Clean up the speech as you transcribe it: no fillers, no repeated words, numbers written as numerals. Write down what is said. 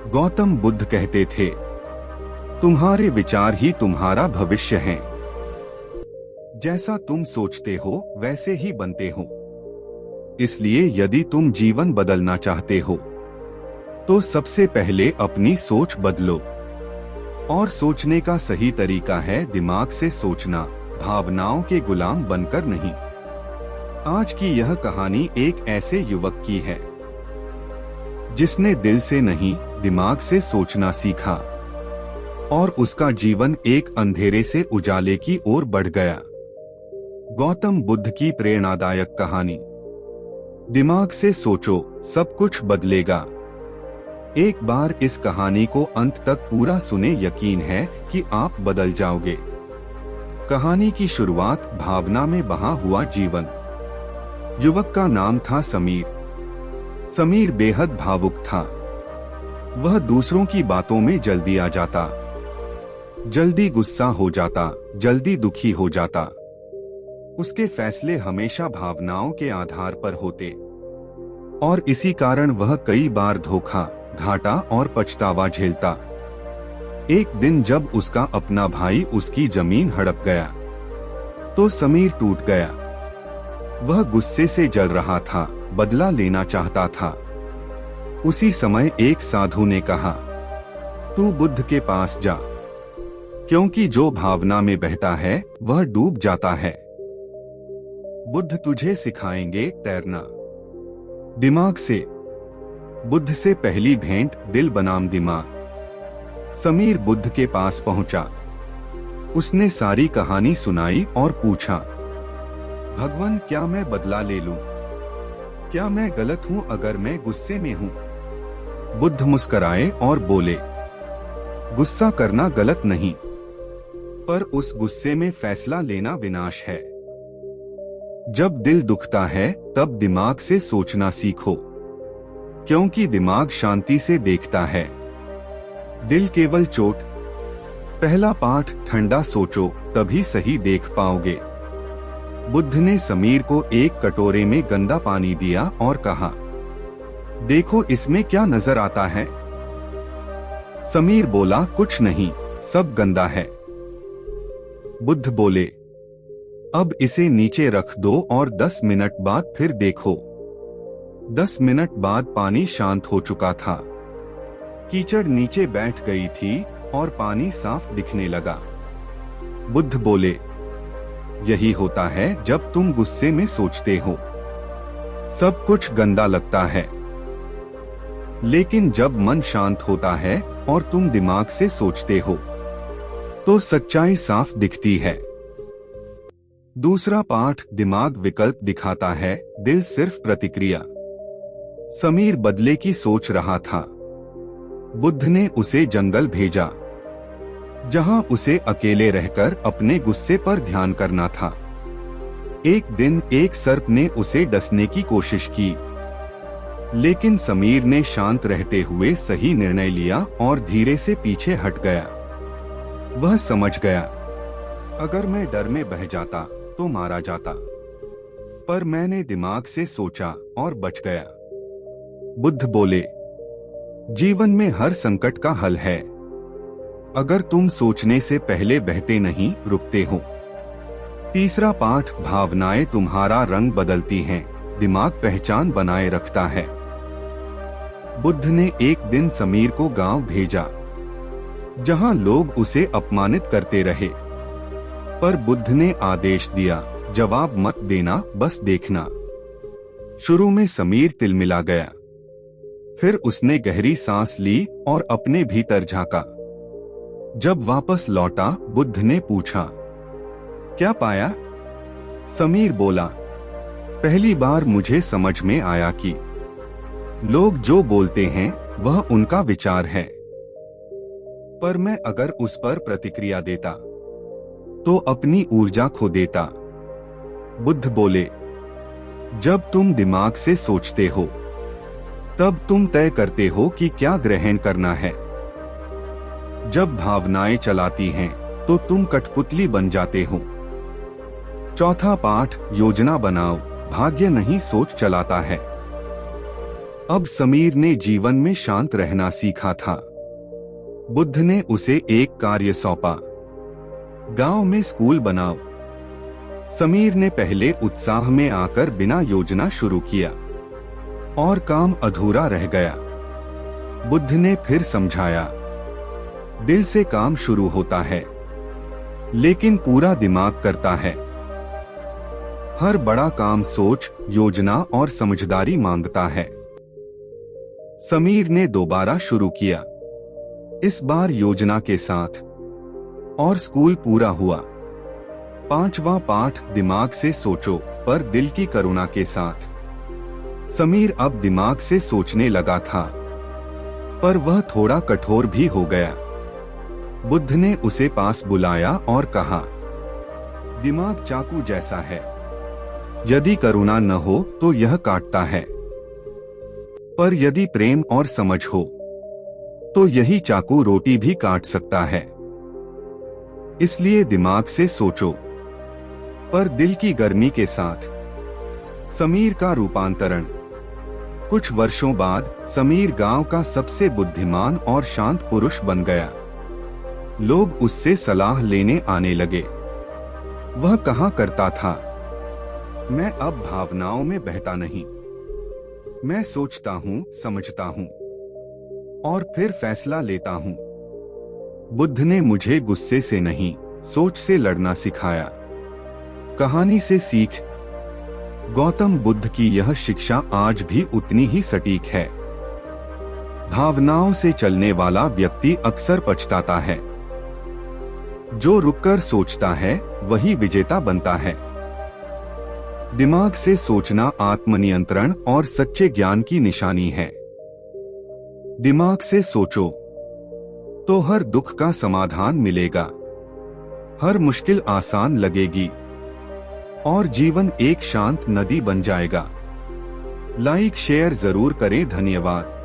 गौतम बुद्ध कहते थे, तुम्हारे विचार ही तुम्हारा भविष्य हैं। जैसा तुम सोचते हो वैसे ही बनते हो। इसलिए यदि तुम जीवन बदलना चाहते हो तो सबसे पहले अपनी सोच बदलो। और सोचने का सही तरीका है दिमाग से सोचना, भावनाओं के गुलाम बनकर नहीं। आज की यह कहानी एक ऐसे युवक की है जिसने दिल से नहीं दिमाग से सोचना सीखा और उसका जीवन एक अंधेरे से उजाले की ओर बढ़ गया। गौतम बुद्ध की प्रेरणादायक कहानी। दिमाग से सोचो, सब कुछ बदलेगा। एक बार इस कहानी को अंत तक पूरा सुने, यकीन है कि आप बदल जाओगे। कहानी की शुरुआत भावना में बहा हुआ जीवन। युवक का नाम था समीर। समीर बेहद भावुक था। वह दूसरों की बातों में जल्दी आ जाता, जल्दी गुस्सा हो जाता, जल्दी दुखी हो जाता। उसके फैसले हमेशा भावनाओं के आधार पर होते और इसी कारण वह कई बार धोखा, घाटा और पछतावा झेलता। एक दिन जब उसका अपना भाई उसकी जमीन हड़प गया तो समीर टूट गया। वह गुस्से से जल रहा था, बदला लेना चाहता था। उसी समय एक साधु ने कहा, तू बुद्ध के पास जा, क्योंकि जो भावना में बहता है वह डूब जाता है। बुद्ध तुझे सिखाएंगे तैरना दिमाग से। बुद्ध से पहली भेंट दिल बनाम दिमाग। समीर बुद्ध के पास पहुंचा। उसने सारी कहानी सुनाई और पूछा, भगवान, क्या मैं बदला ले लूं? क्या मैं गलत हूं अगर मैं गुस्से में हूं? बुद्ध मुस्कुराए और बोले, गुस्सा करना गलत नहीं, पर उस गुस्से में फैसला लेना विनाश है। जब दिल दुखता है तब दिमाग से सोचना सीखो, क्योंकि दिमाग शांति से देखता है, दिल केवल चोट। पहला पाठ, ठंडा सोचो तभी सही देख पाओगे। बुद्ध ने समीर को एक कटोरे में गंदा पानी दिया और कहा, देखो इसमें क्या नजर आता है? समीर बोला, कुछ नहीं, सब गंदा है। बुद्ध बोले, अब इसे नीचे रख दो और 10 मिनट बाद फिर देखो। 10 मिनट बाद पानी शांत हो चुका था। कीचड़ नीचे बैठ गई थी और पानी साफ दिखने लगा। बुद्ध बोले, यही होता है जब तुम गुस्से में सोचते हो। सब कुछ गंदा लगता है, लेकिन जब मन शांत होता है और तुम दिमाग से सोचते हो तो सच्चाई साफ दिखती है। दूसरा पाठ, दिमाग विकल्प दिखाता है, दिल सिर्फ प्रतिक्रिया। समीर बदले की सोच रहा था। बुद्ध ने उसे जंगल भेजा, जहां उसे अकेले रहकर अपने गुस्से पर ध्यान करना था। एक दिन एक सर्प ने उसे डसने की कोशिश की, लेकिन समीर ने शांत रहते हुए सही निर्णय लिया और धीरे से पीछे हट गया। वह समझ गया, अगर मैं डर में बह जाता तो मारा जाता, पर मैंने दिमाग से सोचा और बच गया। बुद्ध बोले, जीवन में हर संकट का हल है, अगर तुम सोचने से पहले बहते नहीं रुकते हो। तीसरा पाठ, भावनाएं तुम्हारा रंग बदलती हैं, दिमाग पहचान बनाए रखता है। बुद्ध ने एक दिन समीर को गांव भेजा, जहां लोग उसे अपमानित करते रहे, पर बुद्ध ने आदेश दिया, जवाब मत देना, बस देखना। शुरू में समीर तिलमिला गया, फिर उसने गहरी सांस ली और अपने भीतर झांका। जब वापस लौटा, बुद्ध ने पूछा, क्या पाया? समीर बोला, पहली बार मुझे समझ में आया कि लोग जो बोलते हैं वह उनका विचार है, पर मैं अगर उस पर प्रतिक्रिया देता तो अपनी ऊर्जा खो देता। बुद्ध बोले, जब तुम दिमाग से सोचते हो तब तुम तय करते हो कि क्या ग्रहण करना है। जब भावनाएं चलाती हैं तो तुम कठपुतली बन जाते हो। चौथा पाठ, योजना बनाओ, भाग्य नहीं सोच चलाता है। अब समीर ने जीवन में शांत रहना सीखा था। बुद्ध ने उसे एक कार्य सौंपा, गांव में स्कूल बनाओ। समीर ने पहले उत्साह में आकर बिना योजना शुरू किया और काम अधूरा रह गया। बुद्ध ने फिर समझाया, दिल से काम शुरू होता है, लेकिन पूरा दिमाग करता है। हर बड़ा काम सोच, योजना और समझदारी मांगता है। समीर ने दोबारा शुरू किया, इस बार योजना के साथ, और स्कूल पूरा हुआ। 5वां पाठ, दिमाग से सोचो पर दिल की करुणा के साथ। समीर अब दिमाग से सोचने लगा था, पर वह थोड़ा कठोर भी हो गया। बुद्ध ने उसे पास बुलाया और कहा, दिमाग चाकू जैसा है, यदि करुणा न हो तो यह काटता है, पर यदि प्रेम और समझ हो तो यही चाकू रोटी भी काट सकता है। इसलिए दिमाग से सोचो पर दिल की गर्मी के साथ। समीर का रूपांतरण। कुछ वर्षों बाद समीर गांव का सबसे बुद्धिमान और शांत पुरुष बन गया। लोग उससे सलाह लेने आने लगे। वह कहा करता था, मैं अब भावनाओं में बहता नहीं, मैं सोचता हूं, समझता हूं और फिर फैसला लेता हूं। बुद्ध ने मुझे गुस्से से नहीं, सोच से लड़ना सिखाया। कहानी से सीख। गौतम बुद्ध की यह शिक्षा आज भी उतनी ही सटीक है। भावनाओं से चलने वाला व्यक्ति अक्सर पछताता है। जो रुककर सोचता है वही विजेता बनता है। दिमाग से सोचना आत्मनियंत्रण और सच्चे ज्ञान की निशानी है। दिमाग से सोचो तो हर दुख का समाधान मिलेगा, हर मुश्किल आसान लगेगी और जीवन एक शांत नदी बन जाएगा। लाइक शेयर जरूर करें। धन्यवाद।